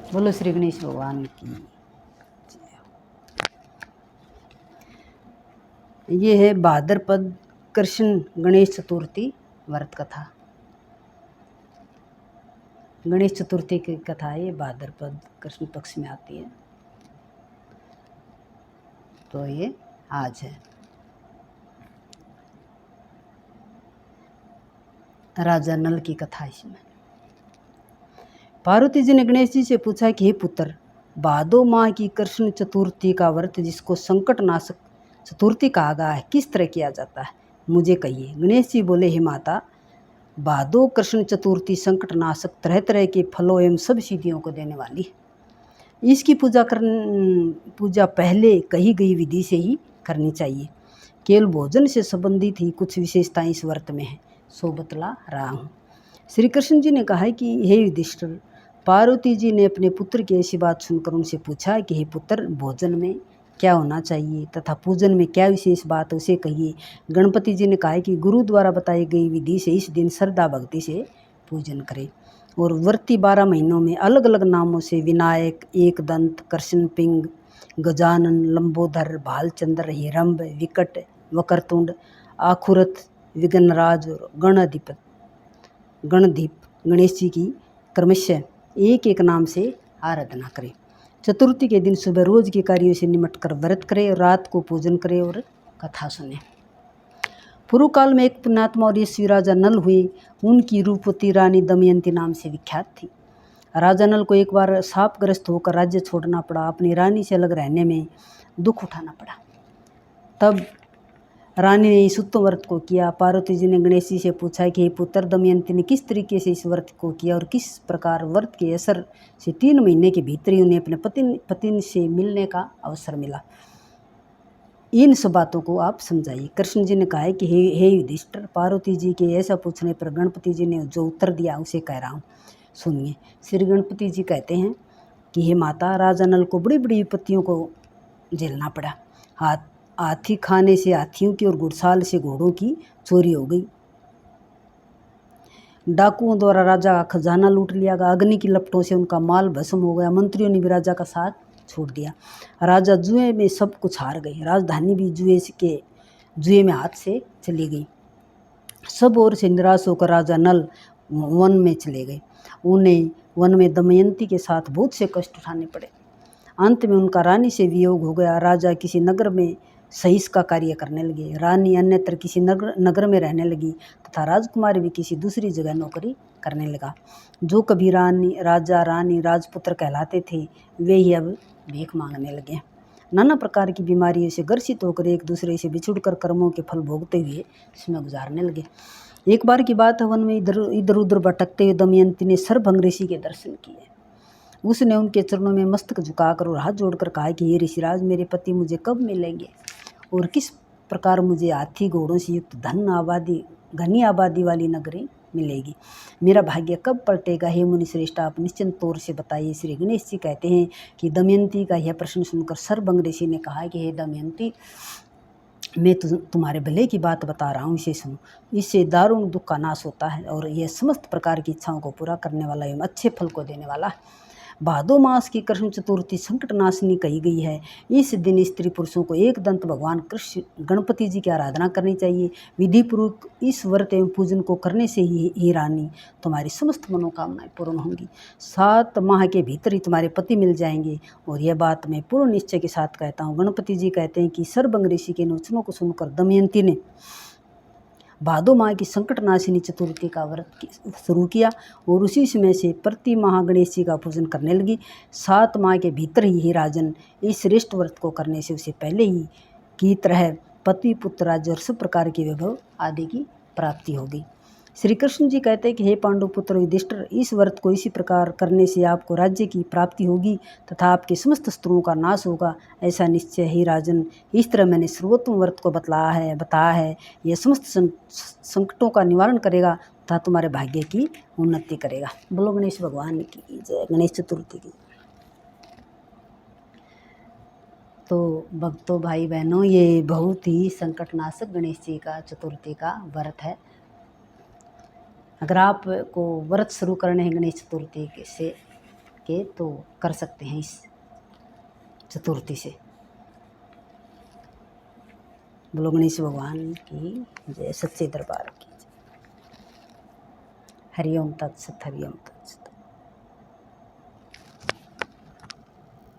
बोलो श्री गणेश भगवान की। ये है भाद्रपद कृष्ण गणेश चतुर्थी व्रत कथा। गणेश चतुर्थी की कथा है, ये भाद्रपद कृष्ण पक्ष में आती है, तो ये आज है। राजा नल की कथा इसमें। पार्वती जी ने गणेश जी से पूछा कि हे पुत्र, भादो माह की कृष्ण चतुर्थी का व्रत जिसको संकट नाशक चतुर्थी कहा गया है, किस तरह किया जाता है, मुझे कहिए। गणेश जी बोले, हे माता, भादो कृष्ण चतुर्थी संकट नाशक तरह तरह के फलों एवं सब सिद्धियों को देने वाली है। इसकी पूजा पहले कही गई विधि से ही करनी चाहिए। केवल भोजन से संबंधित ही कुछ विशेषताएं इस व्रत में है, सो बतला रहा हूँ। श्री कृष्ण जी ने कहा है कि हे युधिष्ठिर, पार्वती जी ने अपने पुत्र की ऐसी बात सुनकर उनसे पूछा कि हे पुत्र, भोजन में क्या होना चाहिए तथा पूजन में क्या विशेष बात उसे कहिए। गणपति जी ने कहा है कि गुरु द्वारा बताई गई विधि से इस दिन श्रद्धा भक्ति से पूजन करें। और व्रती 12 महीनों में अलग अलग नामों से विनायक, एकदंत, कृष्ण पिंग, गजानन, लंबोदर, भालचंद्र, हिरंब, विकट, वक्रतुंड, आखुरथ, विघ्नराज और गणदीप गणेश जी की क्रमशः एक एक नाम से आराधना करें। चतुर्थी के दिन सुबह रोज के कार्यों से निमटकर व्रत करें, रात को पूजन करें और कथा सुने। पूर्व काल में एक पुण्यात्मा और यशस्वी राजा नल हुए। उनकी रूपवती रानी दमयंती नाम से विख्यात थी। राजा नल को एक बार शापग्रस्त होकर राज्य छोड़ना पड़ा। अपनी रानी से अलग रहने में दुख उठाना पड़ा। तब रानी ने इस उत्तम व्रत को किया। पार्वती जी ने गणेश जी से पूछा कि पुत्र, दमयंती ने किस तरीके से इस व्रत को किया और किस प्रकार व्रत के असर से 3 महीने के भीतर ही उन्हें अपने पति से मिलने का अवसर मिला। इन सब बातों को आप समझाइए। कृष्ण जी ने कहा है कि हे युधिष्ठिर, पार्वती जी के ऐसा पूछने पर गणपति जी ने जो उत्तर दिया उसे कह रहा हूँ, सुनिए। श्री गणपति जी कहते हैं कि हे माता, राजा नल को बड़ी बड़ी विपत्तियों को झेलना पड़ा। हाथी खाने से हाथियों की और घुड़साल से घोड़ों की चोरी हो गई। डाकुओं द्वारा राजा का खजाना लूट लिया गया। अग्नि की लपटों से उनका माल भस्म हो गया। मंत्रियों ने भी राजा का साथ छोड़ दिया। राजा जुए में सब कुछ हार गए। राजधानी भी जुए में हाथ से चली गई। सब ओर से निराश होकर राजा नल वन में चले गए। उन्हें वन में दमयंती के साथ बहुत से कष्ट उठाने पड़े। अंत में उनका रानी से वियोग हो गया। राजा किसी नगर में सहीस का कार्य करने लगे। रानी अन्यत्र किसी नगर में रहने लगी तथा राजकुमारी भी किसी दूसरी जगह नौकरी करने लगा। जो कभी राजा रानी राजपुत्र कहलाते थे, वे ही अब भीख मांगने लगे। नाना प्रकार की बीमारियों से ग्रसित होकर एक दूसरे से बिछुड़कर कर्मों के फल भोगते हुए समय गुजारने लगे। एक बार की बात है, वन में इधर उधर भटकते हुए दमयंती ने सर्वभंग ऋषि के दर्शन किए। उसने उनके चरणों में मस्तक झुकाकर और हाथ जोड़कर कहा कि हे ऋषिराज, मेरे पति मुझे कब मिलेंगे और किस प्रकार मुझे हाथी घोड़ों से युक्त घनी आबादी वाली नगरी मिलेगी। मेरा भाग्य कब पलटेगा। हे मुनि श्रेष्ठ, आप निश्चिंत तौर से बताइए। श्री गणेश जी कहते हैं कि दमयंती का यह प्रश्न सुनकर सर्वभंग ऋषि ने कहा कि हे दमयंती, मैं तुम्हारे भले की बात बता रहा हूँ, इसे सुनो। इससे दारुण दुख का नाश होता है और यह समस्त प्रकार की इच्छाओं को पूरा करने वाला एवं अच्छे फल को देने वाला है। भादो मास की कृष्ण चतुर्थी संकट नाशनी कही गई है। इस दिन स्त्री पुरुषों को एक दंत भगवान कृष्ण गणपति जी की आराधना करनी चाहिए। विधि पूर्वक इस व्रत एवं पूजन को करने से ही रानी तुम्हारी समस्त मनोकामनाएं पूर्ण होंगी। 7 माह के भीतर ही तुम्हारे पति मिल जाएंगे और यह बात मैं पूर्ण निश्चय के साथ कहता हूँ। गणपति जी कहते हैं कि सर्वभंग ऋषि के वचनों को सुनकर दमयंती ने भादो माह की संकट नाशिनी चतुर्थी का व्रत शुरू किया और उसी समय से प्रति माह गणेश जी का पूजन करने लगी। 7 माह के भीतर ही राजन इस श्रेष्ठ व्रत को करने से उसे पहले ही की तरह पति, पुत्र, राज्य और सब प्रकार के वैभव आदि की प्राप्ति होगी। श्री कृष्ण जी कहते हैं कि हे पांडु पुत्र युधिष्ठिर, इस व्रत को इसी प्रकार करने से आपको राज्य की प्राप्ति होगी तथा आपके समस्त शत्रुओं का नाश होगा। ऐसा निश्चय ही राजन, इस तरह मैंने सर्वोत्तम व्रत को बताया है। यह समस्त संकटों का निवारण करेगा तथा तुम्हारे भाग्य की उन्नति करेगा। बोलो गणेश भगवान की जय। गणेश चतुर्थी की। तो भक्तों, भाई बहनों, ये बहुत ही संकटनाशक गणेश जी का चतुर्थी का व्रत है। अगर आपको व्रत शुरू करने हैं गणेश चतुर्थी से, सके तो कर सकते हैं इस चतुर्थी से। बोलो गणेश भगवान की जय, सच्चे दरबार की जय। हरिओम तत्सत, हरिओम तत्सत।